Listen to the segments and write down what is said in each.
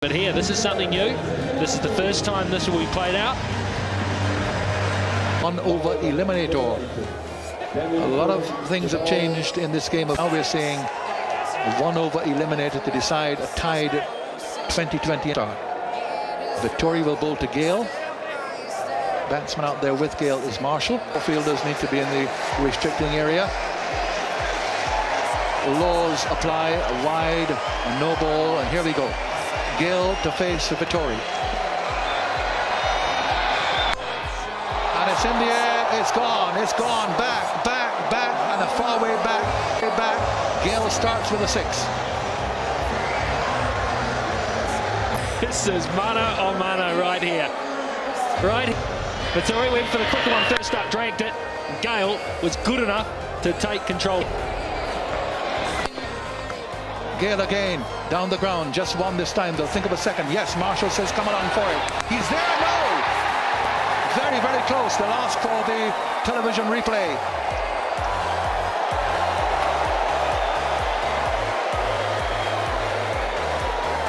But here, this is something new. This is the first time this will be played out. One over eliminator. A lot of things have changed in this game. Now we're seeing one over eliminator to decide a tied 2020 start. Vittori will bowl to Gale. Batsman out there with Gale is Marshall. Fielders need to be in the restricting area. Laws apply, a wide, a no ball, and here we go. Gale to face Vittori. And it's in the air, it's gone, back, and a far way back. Gale starts with a 6. This is mano a mano right here. Right. Vittori went for the quicker one first up, dragged it. Gale was good enough to take control. Gale again, down the ground, just one this time. They'll think of a second. Yes, Marshall says come along for it. He's there, no! Very, very close. They'll ask for the television replay.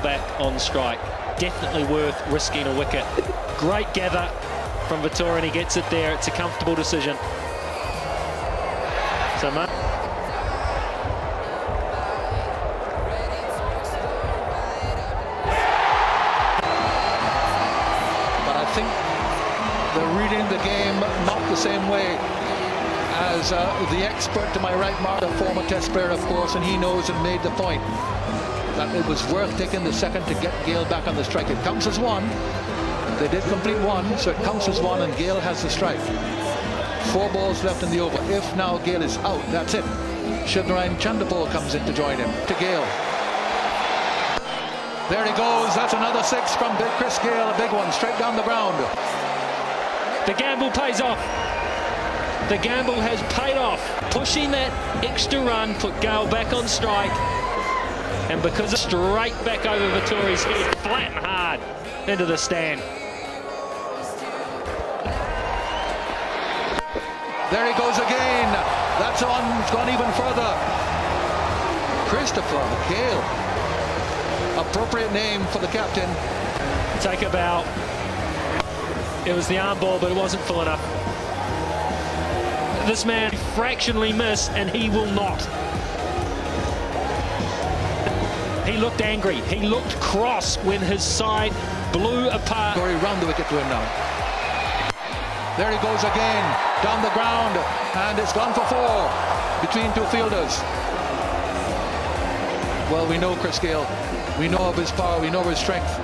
Back on strike. Definitely worth risking a wicket. Great gather from Vittori, and he gets it there. It's a comfortable decision. So they're reading the game not the same way as the expert to my right, Mark, a former test player, of course, and he knows and made the point that it was worth taking the second to get Gale back on the strike. It counts as one. They did complete one, so it counts as one, and Gale has the strike. 4 balls left in the over. If now Gale is out, that's it. Shivnarine Chandapol comes in to join him. To Gale. There he goes. That's another 6 from Big Chris Gale. A big one, straight down the ground. the gamble pays off. The gamble has paid off. Pushing that extra run put Gale back on strike. And because it's straight back over Vittori's head, flat and hard into the stand. There he goes again. That's on. It's gone even further. Christopher Gale. Appropriate name for the captain. Take a bow. It was the arm ball, but it wasn't full enough. This man fractionally missed, and he will not. He looked angry. He looked cross when his side blew apart. Corey round the wicket to him now. There he goes again, down the ground, and it's gone for 4 between 2 fielders. Well, we know Chris Gale. We know of his power, we know of his strength.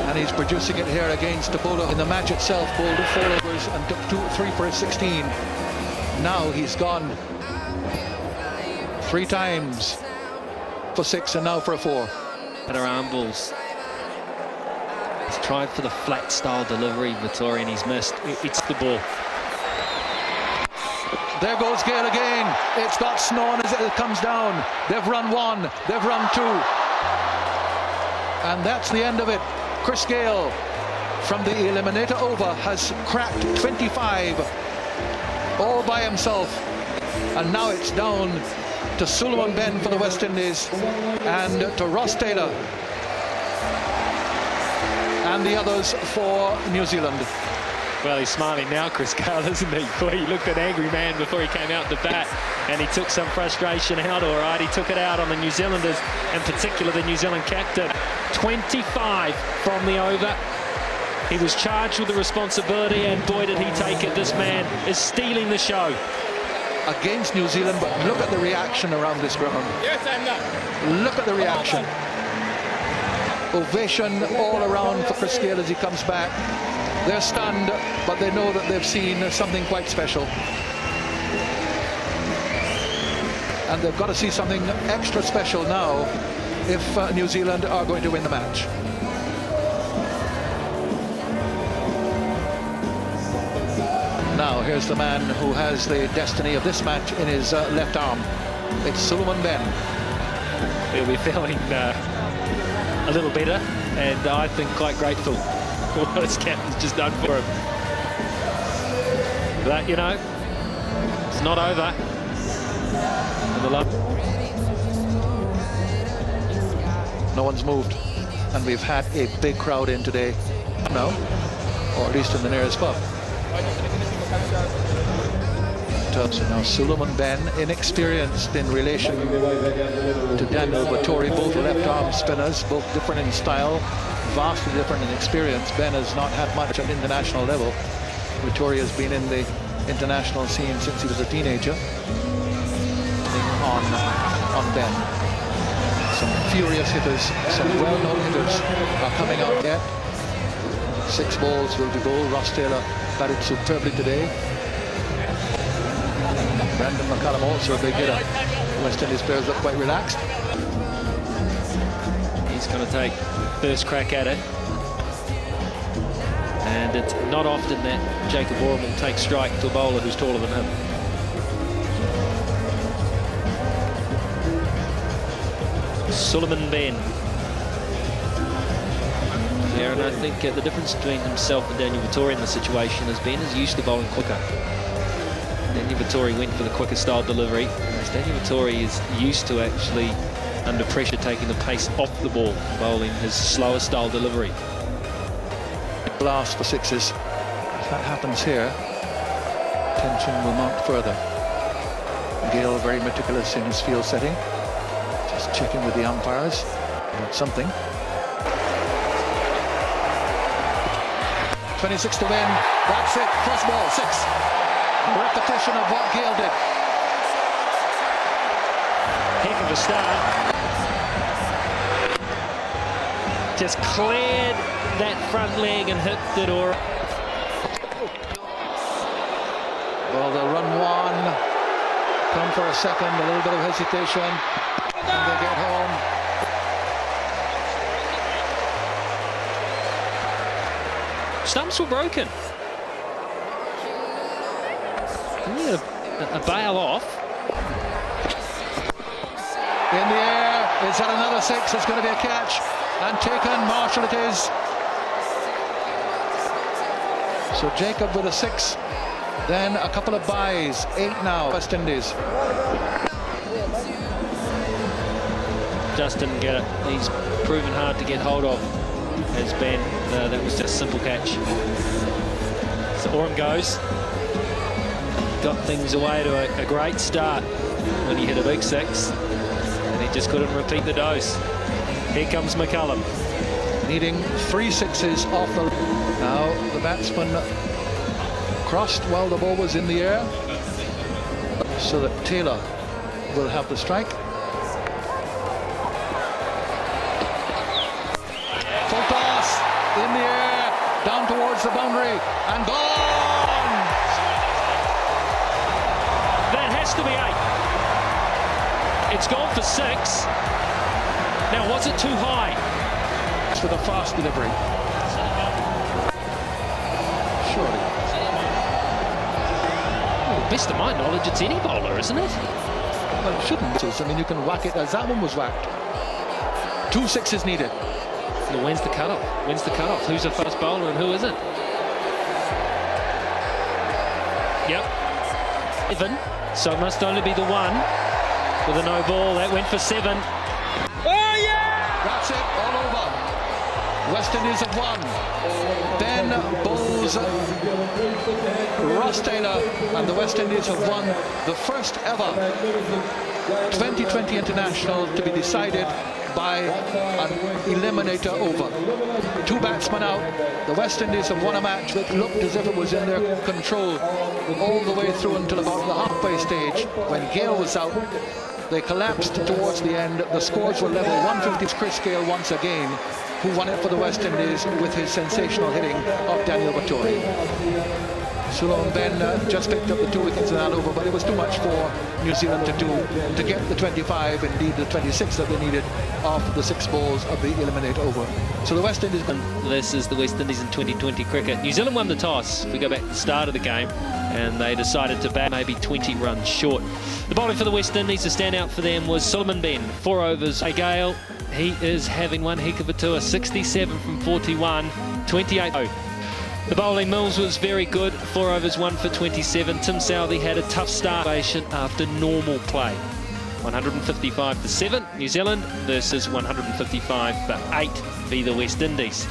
And he's producing it here against the bowler. In the match itself, bowled 4 overs and took 3 for his 16. Now he's gone 3 times for 6 and now for a 4. Better arm balls. He's tried for the flat style delivery, Vittori, and he's missed. It's the ball. There goes Gale again. It's got snow as it comes down. They've run 1, they've run 2. And that's the end of it. Chris Gale from the eliminator over has cracked 25 all by himself. And now it's down to Suleiman Ben for the West Indies and to Ross Taylor and the others for New Zealand. Well, he's smiling now, Chris Gale, isn't he? Boy, he looked an angry man before he came out the bat, and he took some frustration out, all right. He took it out on the New Zealanders, in particular the New Zealand captain. 25 from the over. He was charged with the responsibility, and boy, did he take it. This man is stealing the show. Against New Zealand, but look at the reaction around this ground. Yes, I'm not. Look at the reaction. Ovation all around for Chris Gale as he comes back. They're stunned, but they know that they've seen something quite special. And they've got to see something extra special now if New Zealand are going to win the match. Now, here's the man who has the destiny of this match in his left arm. It's Suleiman Ben. He'll be feeling a little better, and I think quite grateful for what his captain's just done for him. But, you know, it's not over. And No one's moved. and we've had a big crowd in today now, or at least in the nearest pub. So now Suleiman Ben, inexperienced in relation to Daniel Vettori, both left-arm spinners, both different in style, vastly different in experience. Ben has not had much at international level. Vettori has been in the international scene since he was a teenager. On Ben. Some furious hitters, some well-known hitters are coming out yet. 6 balls will be bowled. Ross Taylor batted superbly today. Brandon McCullum also a big hitter. West Indies players look quite relaxed. He's going to take first crack at it. And it's not often that Jacob Oram will take strike to a bowler who's taller than him. Suleiman Ben. There, and I think the difference between himself and Daniel Vettori in the situation has been is used to bowling quicker. Daniel Vettori went for the quicker style delivery, whereas Daniel Vettori is used to actually, under pressure, taking the pace off the ball, bowling his slower style delivery. Blast for 6s. If that happens here, tension will mount further. Gale very meticulous in his field setting. Just checking with the umpires about something. 26 to win. That's it. First ball, 6. Repetition of what Gale did. Heck of a start. Just cleared that front leg and hit the door. Well, they'll run 1. Come for a second. A little bit of hesitation. And they get home. Stumps were broken. A bail off. In the air. Is that another 6? It's going to be a catch. And taken. Marshall it is. So Jacob with a 6. Then a couple of byes. 8 now. West Indies. Just didn't get it. He's proven hard to get hold of. Has been. That was just a simple catch. So Oram goes. Got things away to a great start when he hit a big 6. And he just couldn't repeat the dose. Here comes McCullum. Needing 3 6s off the... Now the batsman crossed while the ball was in the air, so that Taylor will have the strike. Full toss in the air, down towards the boundary, and gone! That has to be 8. It's gone for 6. Now, was it too high? With a fast delivery. Surely. Well, best of my knowledge, it's any bowler, isn't it? Well, it shouldn't. I mean, you can whack it as that one was whacked. 2 6s needed. Well, when's the cut-off? When's the cut-off? Who's a fast bowler and who isn't? Yep. 7. So it must only be the 1 with a no ball. That went for 7. Oh, yeah! That's it. All over. West Indies have won. Ben bowls Ross Taylor, and the West Indies have won the first ever 2020 international to be decided by an eliminator over. 2 batsmen out. The West Indies have won a match that looked as if it was in their control all the way through until about the halfway stage when Gale was out. They collapsed towards the end. The scores were level. 150's Chris Gale once again, who won it for the West Indies with his sensational hitting of Daniel Vettori. Suleiman Ben just picked up the 2 wickets in that over, but it was too much for New Zealand to do to get the 25, indeed the 26 that they needed off the 6 balls of the eliminate over. So the West Indies... This is the West Indies in 2020 cricket. New Zealand won the toss. We go back to the start of the game, and they decided to bat maybe 20 runs short. The bowling for the West Indies, the standout for them was Suleiman Ben. 4 overs. Gale, he is having one heck of a tour. 67 from 41, 28. The bowling, Mills was very good. 4 overs, 1 for 27. Tim Southey had a tough start after normal play. 155 for 7, New Zealand versus 155 for 8 v the West Indies.